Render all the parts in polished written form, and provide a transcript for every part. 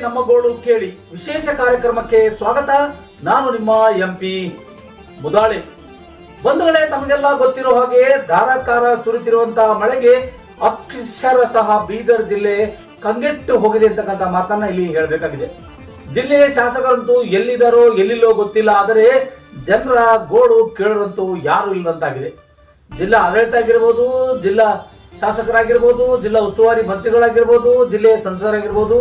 ನಮ್ಮ ಗೋಳು ಕೇಳಿ ವಿಶೇಷ ಕಾರ್ಯಕ್ರಮಕ್ಕೆ ಸ್ವಾಗತ. ನಾನು ನಿಮ್ಮ ಎಂಪಿ ಮುದಾಳಿ. ಬಂಧುಗಳೇ, ತಮಗೆಲ್ಲ ಗೊತ್ತಿರೋ ಹಾಗೆ ಧಾರಾಕಾರ ಸುರಿತಿರುವಂತಹ ಮಳೆಗೆ ಅಕ್ಷರಶಃ ಬೀದರ್ ಜಿಲ್ಲೆ ಕಂಗೆಟ್ಟು ಹೋಗಿದೆ ಅಂತಕ್ಕಂಥ ಮಾತನ್ನ ಇಲ್ಲಿ ಹೇಳಬೇಕಾಗಿದೆ. ಜಿಲ್ಲೆಯ ಶಾಸಕರಂತೂ ಎಲ್ಲಿದ್ದಾರೋ ಎಲ್ಲಿಲ್ಲೋ ಗೊತ್ತಿಲ್ಲ, ಆದರೆ ಜನರ ಗೋಳು ಕೇಳರಂತೂ ಯಾರು ಇಲ್ಲದಂತಾಗಿದೆ. ಜಿಲ್ಲಾ ಆಡಳಿತ ಆಗಿರ್ಬೋದು, ಜಿಲ್ಲಾ ಶಾಸಕರಾಗಿರ್ಬೋದು, ಜಿಲ್ಲಾ ಉಸ್ತುವಾರಿ ಮಂತ್ರಿಗಳಾಗಿರ್ಬೋದು, ಜಿಲ್ಲೆಯ ಸಂಸದರಾಗಿರ್ಬೋದು,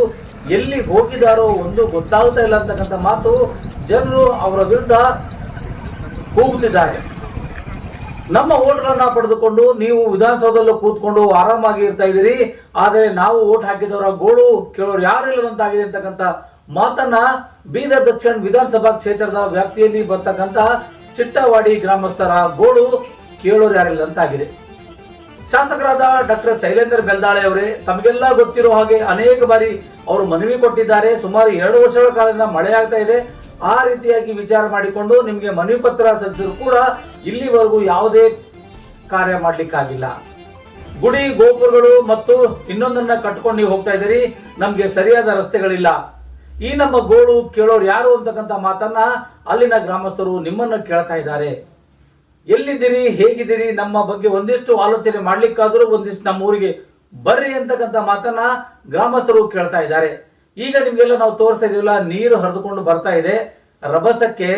ಎಲ್ಲಿ ಹೋಗಿದಾರೋ ಒಂದು ಗೊತ್ತಾಗ್ತಾ ಇಲ್ಲ ಅಂತಕ್ಕಂಥ ಮಾತು ಜನರು ಅವರ ವಿರುದ್ಧ ಕೂಗುತ್ತಿದ್ದಾರೆ. ನಮ್ಮ ಓಟ್ಗಳನ್ನ ಪಡೆದುಕೊಂಡು ನೀವು ವಿಧಾನಸೌಧದಲ್ಲೂ ಕೂತ್ಕೊಂಡು ಆರಾಮಾಗಿ ಇರ್ತಾ ಇದ್ದೀರಿ, ಆದರೆ ನಾವು ಓಟ್ ಹಾಕಿದವರ ಗೋಳು ಕೇಳೋರು ಯಾರು ಇಲ್ಲದಂತಾಗಿದೆ ಅಂತಕ್ಕಂಥ ಮಾತನ್ನ ಬೀದರ್ ದಕ್ಷಿಣ ವಿಧಾನಸಭಾ ಕ್ಷೇತ್ರದ ವ್ಯಾಪ್ತಿಯಲ್ಲಿ ಬರ್ತಕ್ಕಂಥ ಚಿಟ್ಟವಾಡಿ ಗ್ರಾಮಸ್ಥರ ಗೋಳು ಕೇಳೋರು ಯಾರಿಲ್ಲದಂತಾಗಿದೆ. ಶಾಸಕರಾದ ಡಾಕ್ಟರ್ ಶೈಲೇಂದ್ರ ಬೆಲ್ದಾಳೆ ಅವರೇ, ತಮಗೆಲ್ಲ ಗೊತ್ತಿರೋ ಹಾಗೆ ಅನೇಕ ಬಾರಿ ಅವರು ಮನವಿ ಕೊಟ್ಟಿದ್ದಾರೆ. ಸುಮಾರು 2 ವರ್ಷಗಳ ಕಾಲದಿಂದ ಮಳೆ ಆಗ್ತಾ ಇದೆ. ಆ ರೀತಿಯಾಗಿ ವಿಚಾರ ಮಾಡಿಕೊಂಡು ನಿಮಗೆ ಮನವಿ ಪತ್ರ ಸಲ್ಲಿಸಿದ್ರು ಕೂಡ ಇಲ್ಲಿವರೆಗೂ ಯಾವುದೇ ಕಾರ್ಯ ಮಾಡ್ಲಿಕ್ಕಾಗಿಲ್ಲ. ಗುಡಿ ಗೋಪುರಗಳು ಮತ್ತು ಇನ್ನೊಂದನ್ನ ಕಟ್ಕೊಂಡು ನೀವು ಹೋಗ್ತಾ ಇದ್ದೀರಿ, ನಮ್ಗೆ ಸರಿಯಾದ ರಸ್ತೆಗಳಿಲ್ಲ. ಈ ನಮ್ಮ ಗೋಳು ಕೇಳೋರು ಯಾರು ಅಂತಕ್ಕಂಥ ಮಾತನ್ನ ಅಲ್ಲಿನ ಗ್ರಾಮಸ್ಥರು ನಿಮ್ಮನ್ನು ಕೇಳ್ತಾ ಇದ್ದಾರೆ. ಎಲ್ಲಿದ್ದೀರಿ, ಹೇಗಿದ್ದೀರಿ, ನಮ್ಮ ಬಗ್ಗೆ ಒಂದಿಷ್ಟು ಆಲೋಚನೆ ಮಾಡ್ಲಿಕ್ಕಾದ್ರೂ ಒಂದಿಷ್ಟು ನಮ್ಮ ಊರಿಗೆ ಬರ್ರಿ ಅಂತಕ್ಕಂಥ ಮಾತನ್ನ ಗ್ರಾಮಸ್ಥರು ಕೇಳ್ತಾ ಇದ್ದಾರೆ. ಈಗ ನಿಮ್ಗೆಲ್ಲ ನಾವು ತೋರಿಸ್ತಾ ಇದೀವಲ್ಲ, ನೀರು ಹರಿದುಕೊಂಡು ಬರ್ತಾ ಇದೆ. ರಭಸಕ್ಕೆ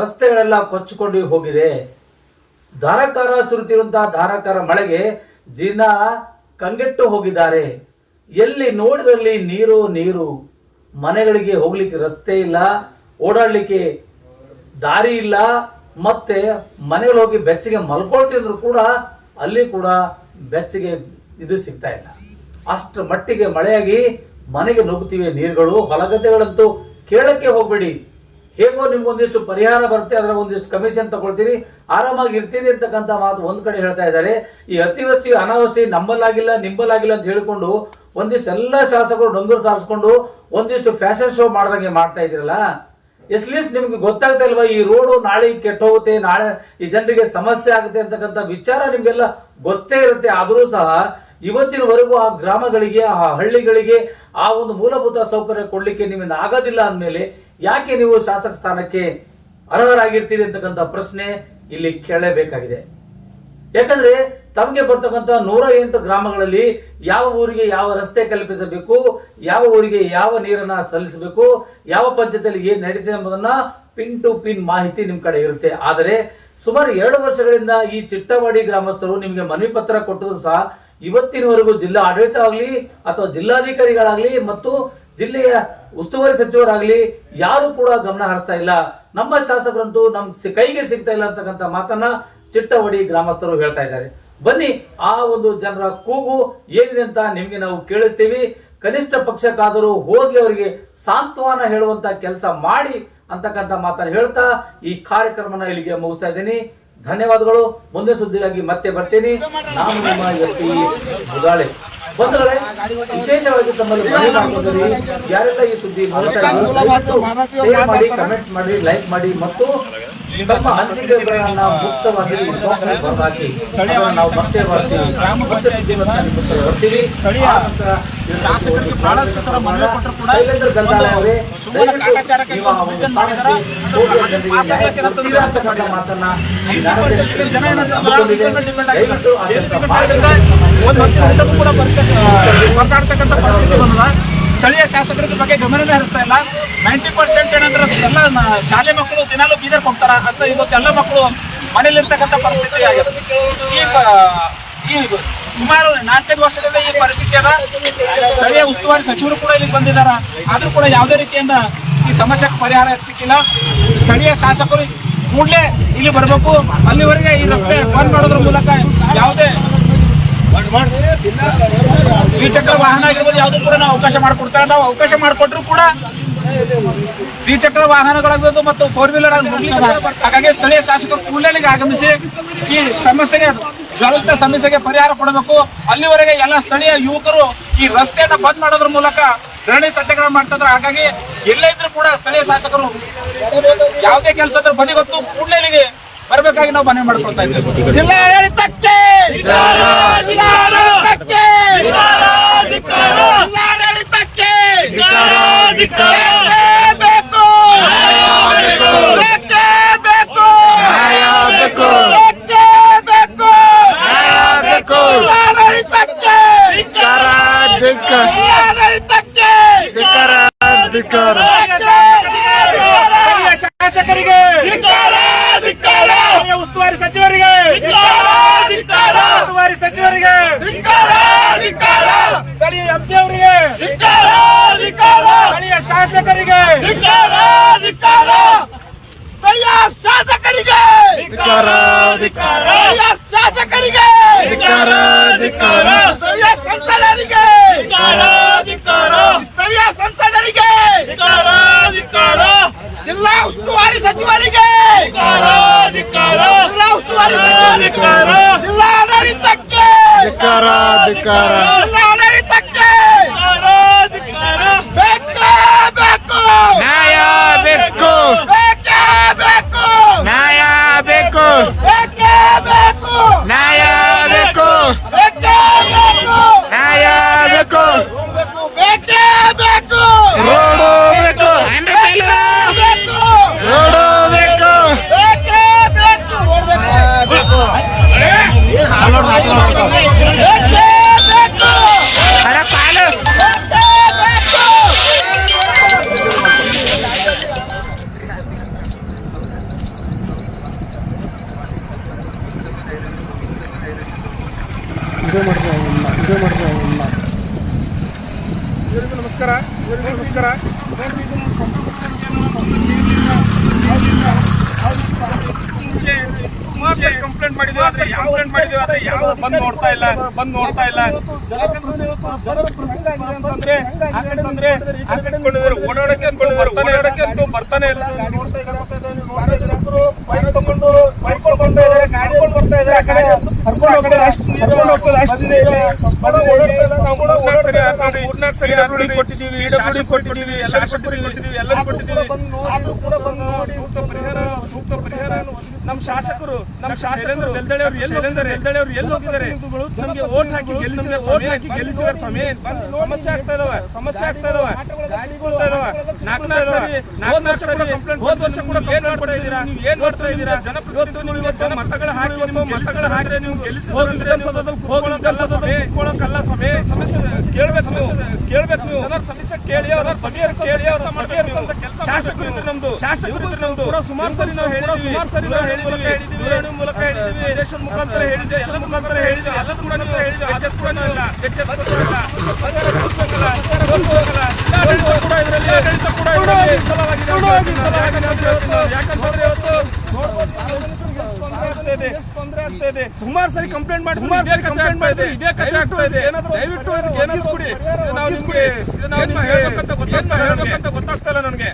ರಸ್ತೆಗಳೆಲ್ಲ ಕೊಚ್ಚಿಕೊಂಡು ಹೋಗಿದೆ. ಧಾರಾಕಾರ ಸುರಿತಿರುವಂತಹ ಧಾರಾಕಾರ ಮಳೆಗೆ ಜನ ಕಂಗೆಟ್ಟು ಹೋಗಿದ್ದಾರೆ. ಎಲ್ಲಿ ನೋಡಿದಲ್ಲಿ ನೀರು ನೀರು. ಮನೆಗಳಿಗೆ ಹೋಗ್ಲಿಕ್ಕೆ ರಸ್ತೆ ಇಲ್ಲ, ಓಡಾಡ್ಲಿಕ್ಕೆ ದಾರಿ ಇಲ್ಲ, ಮತ್ತೆ ಮನೆಗೆ ಹೋಗಿ ಬೆಚ್ಚಗೆ ಮಲ್ಕೊಳ್ತಿದ್ರು ಕೂಡ ಅಲ್ಲಿ ಕೂಡ ಬೆಚ್ಚಗೆ ಇದು ಸಿಗ್ತಾ ಇಲ್ಲ. ಅಷ್ಟರ ಮಟ್ಟಿಗೆ ಮಳೆಯಾಗಿ ಮನೆಗೆ ನುಗ್ಗುತ್ತಿವೆ ನೀರುಗಳು. ಹೊಲಗದ್ದೆಗಳಂತೂ ಕೇಳಕ್ಕೆ ಹೋಗ್ಬೇಡಿ. ಹೇಗೋ ನಿಮ್ಗೊಂದಿಷ್ಟು ಪರಿಹಾರ ಬರುತ್ತೆ, ಅದರ ಒಂದಿಷ್ಟು ಕಮಿಷನ್ ತಗೊಳ್ತೀರಿ, ಆರಾಮಾಗಿ ಇರ್ತೀರಿ ಅಂತಕ್ಕಂಥ ಮಾತು ಒಂದ್ ಕಡೆ ಹೇಳ್ತಾ ಇದ್ದಾರೆ. ಈ ಅತಿವೃಷ್ಟಿ ಅನಾವೃಷ್ಟಿ ನಂಬಲಾಗಿಲ್ಲ ನಿಂಬಲಾಗಿಲ್ಲ ಅಂತ ಹೇಳಿಕೊಂಡು ಒಂದಿಷ್ಟು ಎಲ್ಲ ಶಾಸಕರು ಡೊಂಗರು ಸಾರಿಸ್ಕೊಂಡು ಒಂದಿಷ್ಟು ಫ್ಯಾಷನ್ ಶೋ ಮಾಡ್ದಂಗೆ ಮಾಡ್ತಾ ಇದ್ದೀರಲ್ಲ. ಎಟ್ಲೀಸ್ಟ್ ನಿಮ್ಗೆ ಗೊತ್ತಾಗ್ತಾ ಇಲ್ವಾ, ಈ ರೋಡು ನಾಳೆ ಕೆಟ್ಟ ಹೋಗುತ್ತೆ, ನಾಳೆ ಈ ಜನರಿಗೆ ಸಮಸ್ಯೆ ಆಗುತ್ತೆ ಅಂತಕ್ಕಂಥ ವಿಚಾರ ನಿಮ್ಗೆಲ್ಲ ಗೊತ್ತೇ ಇರುತ್ತೆ. ಆದರೂ ಸಹ ಇವತ್ತಿನವರೆಗೂ ಆ ಗ್ರಾಮಗಳಿಗೆ, ಆ ಹಳ್ಳಿಗಳಿಗೆ ಆ ಒಂದು ಮೂಲಭೂತ ಸೌಕರ್ಯ ಕೊಡ್ಲಿಕ್ಕೆ ನಿಮ್ಮಿಂದ ಆಗೋದಿಲ್ಲ ಅಂದಮೇಲೆ ಯಾಕೆ ನೀವು ಶಾಸಕ ಸ್ಥಾನಕ್ಕೆ ಅರ್ಹರಾಗಿರ್ತೀರಿ ಅಂತಕ್ಕಂಥ ಪ್ರಶ್ನೆ ಇಲ್ಲಿ ಕೇಳಲೇಬೇಕಾಗಿದೆ. ಯಾಕಂದ್ರೆ ತಮಗೆ ಬರ್ತಕ್ಕಂಥ 108 ಗ್ರಾಮಗಳಲ್ಲಿ ಯಾವ ಊರಿಗೆ ಯಾವ ರಸ್ತೆ ಕಲ್ಪಿಸಬೇಕು, ಯಾವ ಊರಿಗೆ ಯಾವ ನೀರನ್ನ ಸಲ್ಲಿಸಬೇಕು, ಯಾವ ಪಂಚಾಯತಿಯಲ್ಲಿ ಏನ್ ನಡೀತಿದೆ ಎಂಬುದನ್ನ ಪಿನ್ ಟು ಪಿನ್ ಮಾಹಿತಿ ನಿಮ್ ಕಡೆ ಇರುತ್ತೆ. ಆದರೆ ಸುಮಾರು 2 ವರ್ಷಗಳಿಂದ ಈ ಚಿಟ್ಟವಾಡಿ ಗ್ರಾಮಸ್ಥರು ನಿಮ್ಗೆ ಮನವಿ ಪತ್ರ ಕೊಟ್ಟರು ಸಹ ಇವತ್ತಿನವರೆಗೂ ಜಿಲ್ಲಾ ಆಡಳಿತ ಆಗಲಿ ಅಥವಾ ಜಿಲ್ಲಾಧಿಕಾರಿಗಳಾಗ್ಲಿ ಮತ್ತು ಜಿಲ್ಲೆಯ ಉಸ್ತುವಾರಿ ಸಚಿವರಾಗ್ಲಿ ಯಾರು ಕೂಡ ಗಮನ ಹರಿಸ್ತಾ ಇಲ್ಲ. ನಮ್ಮ ಶಾಸಕರಂತೂ ನಮ್ ಕೈಗೆ ಸಿಗ್ತಾ ಇಲ್ಲ ಅಂತಕ್ಕಂಥ ಮಾತನ್ನ ಚಿಟ್ಟವಾಡಿ ಗ್ರಾಮಸ್ಥರು ಹೇಳ್ತಾ ಇದ್ದಾರೆ. ಬನ್ನಿ, ಆ ಒಂದು ಜನರ ಕೂಗು ಏನಿದೆ ಅಂತ ನಿಮ್ಗೆ ನಾವು ಕೇಳಿಸ್ತೀವಿ. ಕನಿಷ್ಠ ಪಕ್ಷಕ್ಕಾದರೂ ಹೋಗಿ ಅವರಿಗೆ ಸಾಂತ್ವನ ಹೇಳುವಂತ ಕೆಲಸ ಮಾಡಿ ಅಂತಕ್ಕಂಥ ಮಾತನ್ನ ಹೇಳ್ತಾ ಈ ಕಾರ್ಯಕ್ರಮನ ಇಲ್ಲಿಗೆ ಮುಗಿಸ್ತಾ ಇದ್ದೀನಿ. ಧನ್ಯವಾದಗಳು. ಮುಂದೆ ಸುದ್ದಿಗಾಗಿ ಮತ್ತೆ ಬರ್ತೀನಿ. ನಾನು ನಿಮ್ಮ ಎಂಪಿ ಮುದಾಳೆ. ಬಂಧುಗಳೇ, ವಿಶೇಷವಾಗಿ ತಮ್ಮಲ್ಲಿ ಮನವಿ ಮಾಡ್ಕೊಂಡ್ರಿ, ಯಾರೆಲ್ಲ ಈ ಸುದ್ದಿ ನೋಡ್ತಾ ಇದ್ದಾರೆ ಶೇರ್ ಮಾಡಿ, ಕಮೆಂಟ್ಸ್ ಮಾಡಿ, ಲೈಕ್ ಮಾಡಿ ಮತ್ತು ತಮ್ಮ ಅನಿಸಿಕೆಗಳನ್ನ ಮುಕ್ತವಾಗಿ ಬರಲಾಗಿ ನಾವು ಮತ್ತೆ ಬರ್ತೀವಿ. ಶೈಲೇಂದ್ರ ಬೆಲ್ದಾಳೆ ಅವರೇ, ಮಾತನ್ನ ಮಾತಾಡ್ತಕ್ಕಂಥ ಪರಿಸ್ಥಿತಿ ಬಂದದ. ಸ್ಥಳೀಯ ಶಾಸಕರ ಬಗ್ಗೆ ಗಮನನೇ ಹರಿಸ್ತಾ ಇಲ್ಲ. 90% ಏನಂದ್ರೆ ಎಲ್ಲ ಶಾಲೆ ಮಕ್ಕಳು ದಿನಾಲೂ ಬೀದರ್ ಹೋಗ್ತಾರ ಅಂತ ಇವತ್ತೆಲ್ಲ ಮಕ್ಕಳು ಮನೇಲಿರ್ತಕ್ಕಂಥ ಪರಿಸ್ಥಿತಿ ಆಗಿದೆ. ಈ ಸುಮಾರು 4-5 ವರ್ಷದಿಂದ ಈ ಪರಿಸ್ಥಿತಿ ಅದ. ಸ್ಥಳೀಯ ಉಸ್ತುವಾರಿ ಸಚಿವರು ಕೂಡ ಇಲ್ಲಿಗೆ ಬಂದಿದ್ದಾರೆ, ಆದ್ರೂ ಕೂಡ ಯಾವುದೇ ರೀತಿಯಿಂದ ಈ ಸಮಸ್ಯೆಗೆ ಪರಿಹಾರ ಸಿಕ್ಕಿಲ್ಲ. ಸ್ಥಳೀಯ ಶಾಸಕರು ಕೂಡಲೇ ಇಲ್ಲಿ ಬರಬೇಕು. ಅಲ್ಲಿವರೆಗೆ ಈ ರಸ್ತೆ ಬಂದ್ ಮಾಡೋದ್ರ ಮೂಲಕ ಯಾವುದೇ ದ್ವಿಚಕ್ರ ವಾಹನ ಆಗಿರ್ಬೋದು ಯಾವ್ದು ಕೂಡ ನಾವು ಅವಕಾಶ ಮಾಡಿಕೊಡ್ತಾರೆ. ನಾವು ಅವಕಾಶ ಮಾಡಿಕೊಟ್ರು ಕೂಡ ದ್ವಿಚಕ್ರ ವಾಹನಗಳಾಗ್ಬೋದು ಮತ್ತು 4 ವೀಲರ್ ಹಾಗಾಗಿ ಸ್ಥಳೀಯ ಶಾಸಕರು ಕೂಡಲೇ ಆಗಮಿಸಿ ಈ ಸಮಸ್ಯೆಗೆ ಜ್ವಲಿತ ಸಮಸ್ಯೆಗೆ ಪರಿಹಾರ ಕೊಡಬೇಕು. ಅಲ್ಲಿವರೆಗೆ ಎಲ್ಲ ಸ್ಥಳೀಯ ಯುವಕರು ಈ ರಸ್ತೆಯನ್ನ ಬಂದ್ ಮಾಡೋದ್ರ ಮೂಲಕ ಧರಣಿ ಸತ್ಯಾಗ್ರಹ ಮಾಡ್ತಿದ್ರು. ಹಾಗಾಗಿ ಎಲ್ಲೇ ಇದ್ರೂ ಕೂಡ ಸ್ಥಳೀಯ ಶಾಸಕರು ಯಾವುದೇ ಕೆಲಸ ಇದ್ರೂ ಬದಿಗೊತ್ತು ಕೂಡಲೇ ಇಲ್ಲಿಗೆ ಬರಬೇಕಾಗಿ ನಾವು ಮನವಿ ಮಾಡ್ಕೊಳ್ತಾ ಇದ್ದೇವೆ. ಜಿಲ್ಲಾಡಳಿತಕ್ಕೆ ಜಿಲ್ಲಾಡಳಿತಕ್ಕೆ ಶಾಸಕರಿಗೆ, ಉಸ್ತುವಾರಿ ಸಚಿವರಿಗೆ, ಉಸ್ತುವಾರಿ ಸಚಿವರಿಗೆ, ಸ್ಥಳೀಯ ಎಂಪಿ ಅವರಿಗೆ, ಸ್ಥಳೀಯ ಶಾಸಕರಿಗೆ, ಸ್ಥಳೀಯ ಶಾಸಕರಿಗೆ, ಶಾಸಕರಿಗೆ, ಸ್ಥಳೀಯ ಸಂಸದರಿಗೆ, ಸ್ಥಳೀಯ ಸಂಸದರಿಗೆ, ಜಿಲ್ಲಾ ಉಸ್ತುವಾರಿ ಸಚಿವರಿಗೆ, ಜಿಲ್ಲಾ ಉಸ್ತುವಾರಿ ಸಚಿವರಿಗೆ, ಜಿಲ್ಲಾ ಆಡಳಿತಕ್ಕೆ, ಜಿಲ್ಲಾ ಆಡಳಿತಕ್ಕೆ ಬೇಕೇ ಬೇಕು, ನ್ಯಾಯ ಬೇಕು, ಬೇಕೇ ಬೇಕು, ನ್ಯಾಯ ಬೇಕು, ಬೇಕೇ ಬೇಕು, ನ್ಯಾಯ ಬೇಕು, ಬೇಕೇ ಬೇಕು, ನ್ಯಾಯ ಬೇಕು, ಬೇಕೇ ಬೇಕು, ರೋಡು ಬೇಕು, ಬೇಕೇ ಬೇಕು, ರೋಡು ಬೇಕು, ಬೇಕೇ ಬೇಕು, ಬೇಕೇ ಬೇಕು, ಹಣ ಪಾಲು ಬೇಕೇ ಬೇಕು. ನಮಸ್ಕಾರ, ನಮಸ್ಕಾರ. ಸುಮಾರು ಸರಿ ಕಂಪ್ಲೇಂಟ್ ಮಾಡಿದ್ವಿ, ಆದ್ರೆ ಯಾವ ಬಂದ್ ನೋಡ್ತಾ ಇಲ್ಲ. ಓಡಾಡಕ್ಕೆ ಬರ್ತಾನೆ ಇಲ್ಲ. ನಮ್ಮ ಶಾಸಕರು ಎಲ್ಲಿ ಹೋಗಿದ್ದಾರೆ? ನಮ್ಗೆ ಓಟ್ ಹಾಕಿ ಗೆಲ್ಲಿಸಿದಾರೆ ಸ್ವಾಮಿ. ಸಮಸ್ಯೆ ಆಗ್ತಾ ಇದಾವ. ಹೋದ ವರ್ಷ ಕೂಡ ಏನ್ ಮಾಡ್ತಾ ಇದ್ದೀರಾ? ಜನಪ್ರತಿನಿಧಿಗಳು ಮತಗಳ ಹಾಕಿ ನೀವು ಗೆಲ್ಲಿಸಿಕೊಳ್ಳೋಕಲ್ಲ ಸಮಯ. ಸಮಸ್ಯೆ ಕೇಳ್ಬೇಕು ನೀವು. ಜನರ ಸಮಸ್ಯೆ ಕೇಳಿ ಅವ್ರ ಶಾಸಕರು ನಮ್ದು ಸುಮಾರು ಸರಿ ನಾವು ಹೇಳಿದ್ವಿ, ಮೂಲಕ ಹೇಳಿದ್ವಿ, ದೇಶದ ಮುಖಾಂತರ ಹೇಳಿದ್ವಿ, ಎಲ್ಲದೂ ಕೂಡ ನೀವು ಹೇಳಿದ್ವಿ. ಯಾಕಂತಂದ್ರೆ ಇವತ್ತು ತೊಂದರೆ ಆಗ್ತಾ ಇದೆ. ಸುಮಾರು ಸರಿ ಕಂಪ್ಲೇಂಟ್ ಮಾಡಿದ್ವಿ, ಇದೇ ಕಥೆ ಆಗ್ತಾ ಇದೆ. ದಯವಿಟ್ಟು ಇದಕ್ಕೆ ಏನಾದ್ರು ಕೊಡಿ. ನಾವು ಹೇಳ್ಬೇಕಂತ ಗೊತ್ತಾಗ್ತಾ ಇಲ್ಲ ನನಗೆ.